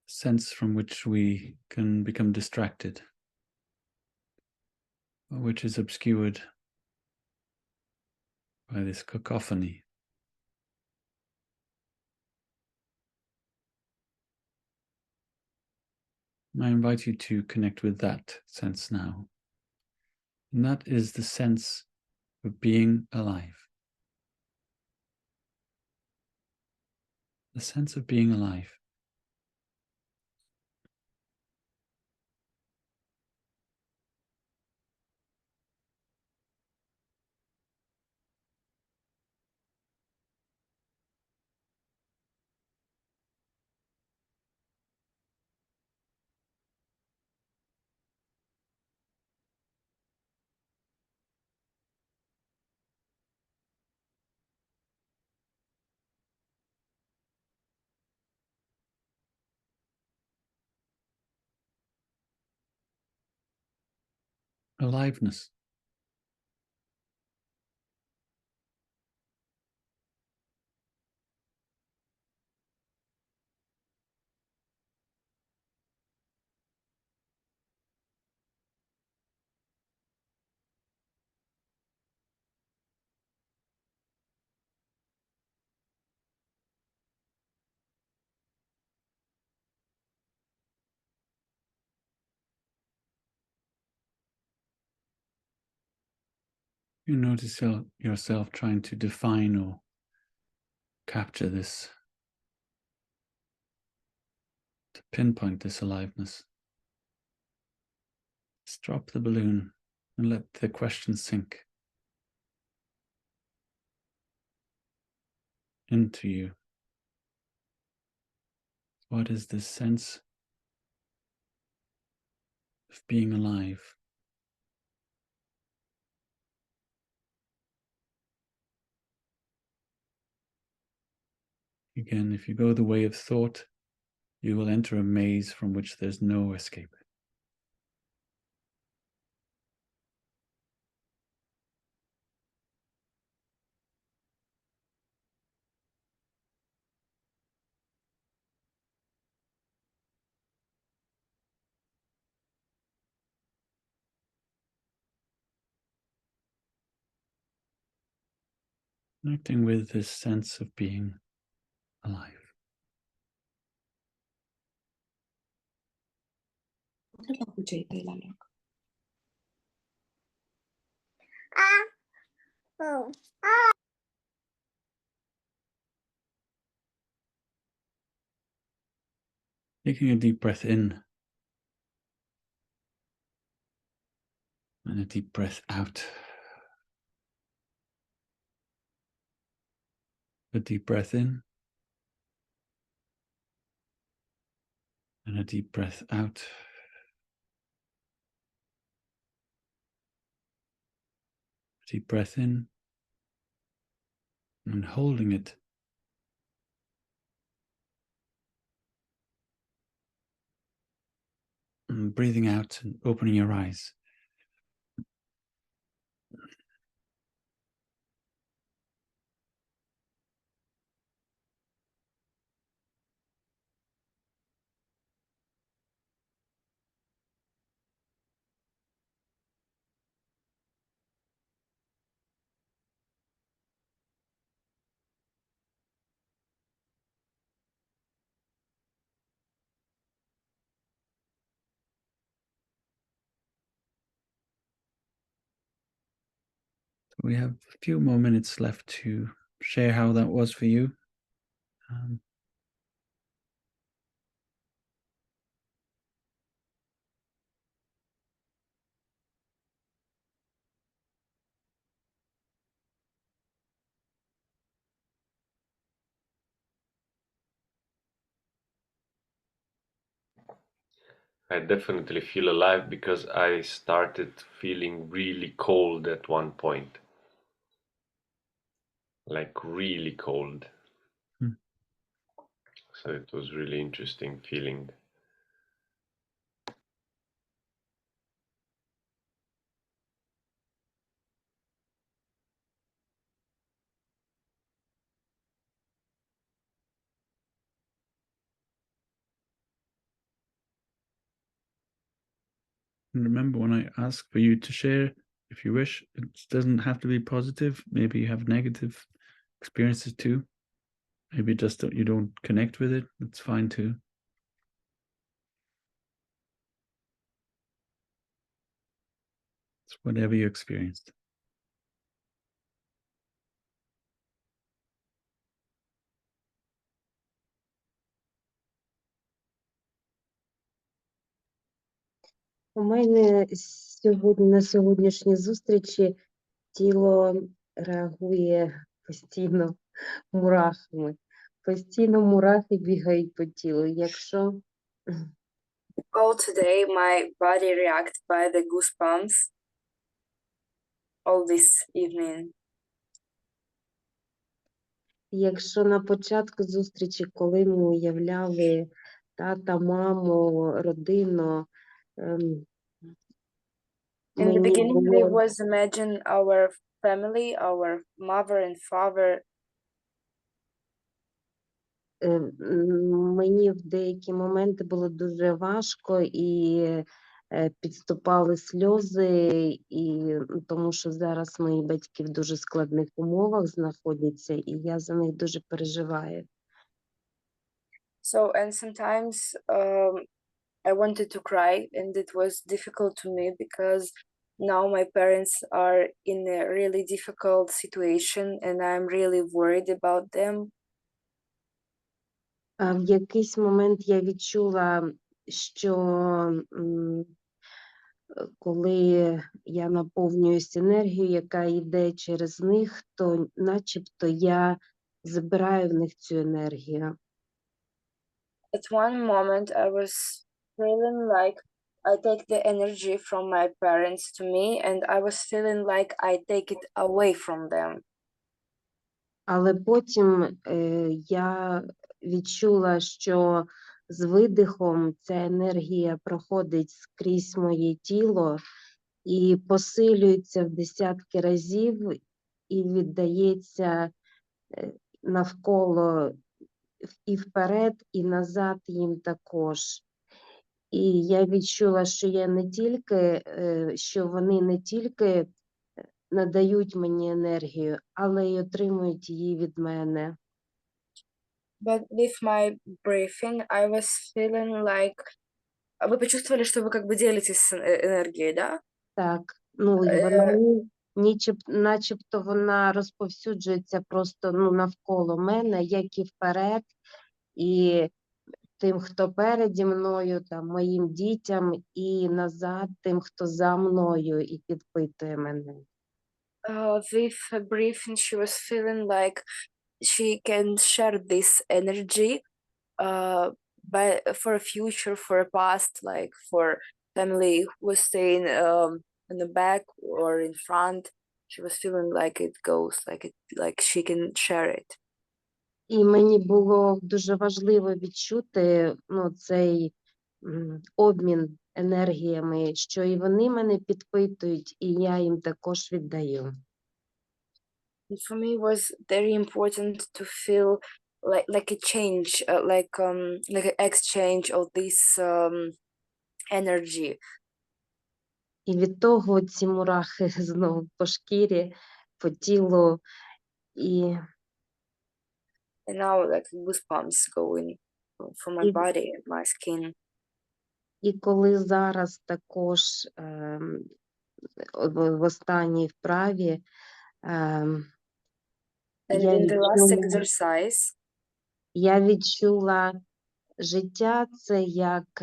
Speaker 1: Sense from which we can become distracted, or which is obscured by this cacophony. I invite you to connect with that sense now. And that is the sense of being alive. The sense of being alive. Aliveness. You notice yourself trying to define or capture this, to pinpoint this aliveness. Just drop the balloon and let the question sink into you. What is this sense of being alive? Again, if you go the way of thought, you will enter a maze from which there's no escape. Connecting with this sense of being alive. Taking a deep breath in and a deep breath out. A deep breath in and a deep breath out. Deep breath in and holding it. And breathing out and opening your eyes. We have a few more minutes left to share how that was for you.
Speaker 5: I definitely feel alive because I started feeling really cold at one point. Like really cold. So it was really interesting feeling.
Speaker 1: And remember, when I ask for you to share, if you wish, it doesn't have to be positive. Maybe you have negative experiences too. Maybe just you don't connect with it. It's fine too. It's whatever you experienced.
Speaker 4: У мене сьогодні на сьогоднішній зустрічі тіло реагує постійно мурахами. Постійно мурахи бігають по тілу. Якщо
Speaker 6: All today, my body reacts by the goosebumps all this evening.
Speaker 4: Якщо на початку зустрічі, коли ми уявляли тата, маму, родину,
Speaker 6: In the
Speaker 4: мені
Speaker 6: beginning, we
Speaker 4: було
Speaker 6: was imagine our family, our mother and father.
Speaker 4: Мені в деякі моменти було дуже важко і підступали сльози, і тому що зараз мої батьки в дуже складних умовах знаходяться, і я за них дуже переживаю.
Speaker 6: So, and sometimes I wanted to cry, and it was difficult to me because now my parents are in a really difficult situation, and I'm really worried about them.
Speaker 4: В якийсь момент я відчула, що коли я наповнююсь енергією, яка йде через них, то начебто я забираю в них цю енергію.
Speaker 6: at one moment I was feeling like I take the energy from my parents to me, and I was feeling like I take it away from them.
Speaker 4: Але потім я відчула, що з видихом ця енергія проходить скрізь моє тіло і посилюється в десятки разів і віддається навколо і вперед, і назад їм також. І я відчула, що я не тільки, що вони не тільки надають мені енергію, але й отримують її від мене.
Speaker 6: But with my breathing, I was feeling like... Вы почувствовали, что вы как бы делитесь энергией, да?
Speaker 4: Так, ну і вона начебто вона розповсюджується просто навколо мене, як і вперед, і тим, хто переді мною, там, моїм дітям, і назад тим, хто за мною і підпитує мене.
Speaker 6: With breathing, she was feeling like she can share this energy for a future, for a past, like for family who was staying in the back or in front. She was feeling like it goes, like she can share it.
Speaker 4: І мені було дуже важливо відчути цей обмін енергіями, що і вони мене підпитують, і я їм також віддаю.
Speaker 6: And for me, it was very important to feel like a change, like an exchange of this energy.
Speaker 4: І від того ці мурахи знову по шкірі, по тілу, і
Speaker 6: And now like goosebumps going from my body and my skin.
Speaker 4: І коли зараз також в останній вправі я відчула життя, це як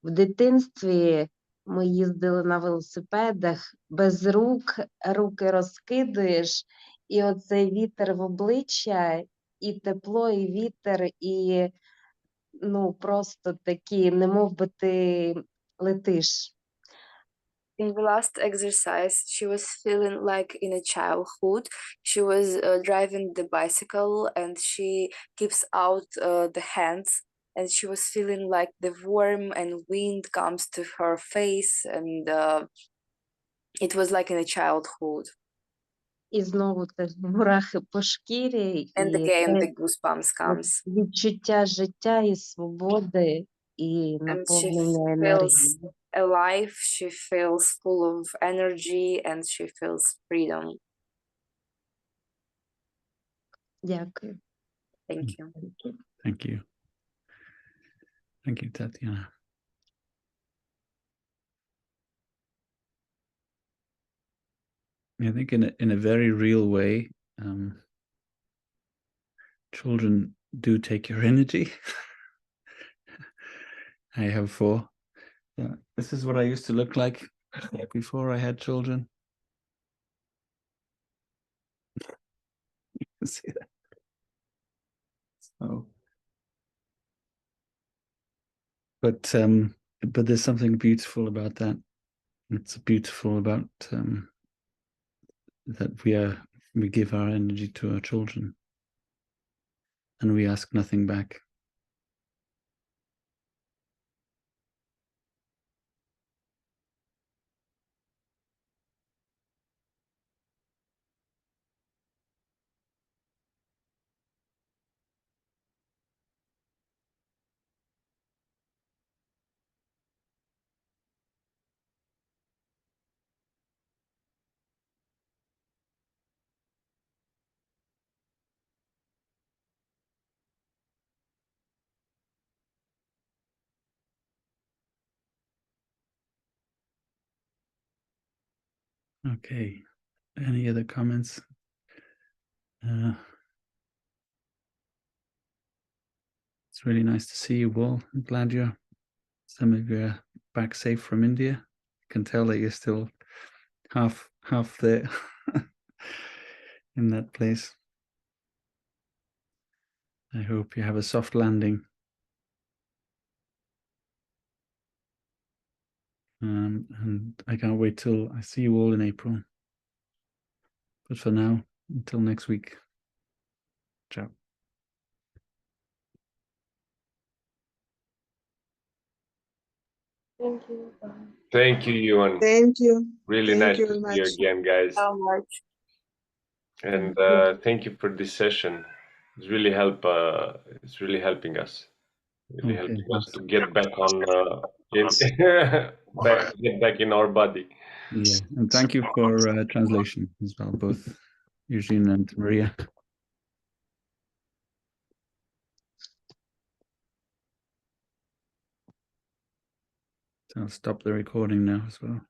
Speaker 4: в дитинстві ми їздили на велосипедах, без рук, руки розкидуєш, і оцей вітер в обличчя, і тепло, і вітер, і просто такі, немов би ти летиш.
Speaker 6: In the last exercise, she was feeling like in a childhood. She was driving the bicycle and she keeps out the hands, and she was feeling like the warm and wind comes to her face, and it was like in a childhood.
Speaker 4: І знову теж мурахи по шкірі,
Speaker 6: And
Speaker 4: і
Speaker 6: again the goosebumps comes.
Speaker 4: Відчуття життя і свободи, і наповнення енергії.
Speaker 6: Alive, she feels full of energy and she feels freedom.
Speaker 4: Дякую.
Speaker 6: Thank you.
Speaker 1: Thank you. Thank you, Tatiana. I think in a very real way, children do take your energy. I have 4. This is what I used to look like before I had children. You can see that. So, but there's something beautiful about that. It's beautiful about that we give our energy to our children, and we ask nothing back. Okay, any other comments? It's really nice to see you all. I'm glad some of you are back safe from India. I can tell that you're still half there in that place. I hope you have a soft landing And I can't wait till I see you all in April. But for now, until next week, ciao.
Speaker 4: Thank you. Bye.
Speaker 5: Thank you, Ewan.
Speaker 3: Thank you.
Speaker 5: Really
Speaker 3: Thank
Speaker 5: nice
Speaker 3: you
Speaker 5: to
Speaker 3: very
Speaker 5: see you
Speaker 3: much.
Speaker 5: again, guys.
Speaker 6: So much.
Speaker 5: And
Speaker 4: you.
Speaker 5: thank you for this session. It's really it's really helping us. Really
Speaker 1: Okay,
Speaker 5: helping us
Speaker 1: thanks.
Speaker 5: to get back on get back in our body.
Speaker 1: Yeah, and thank you for translation as well, both Eugene and Maria. So I'll stop the recording now as well.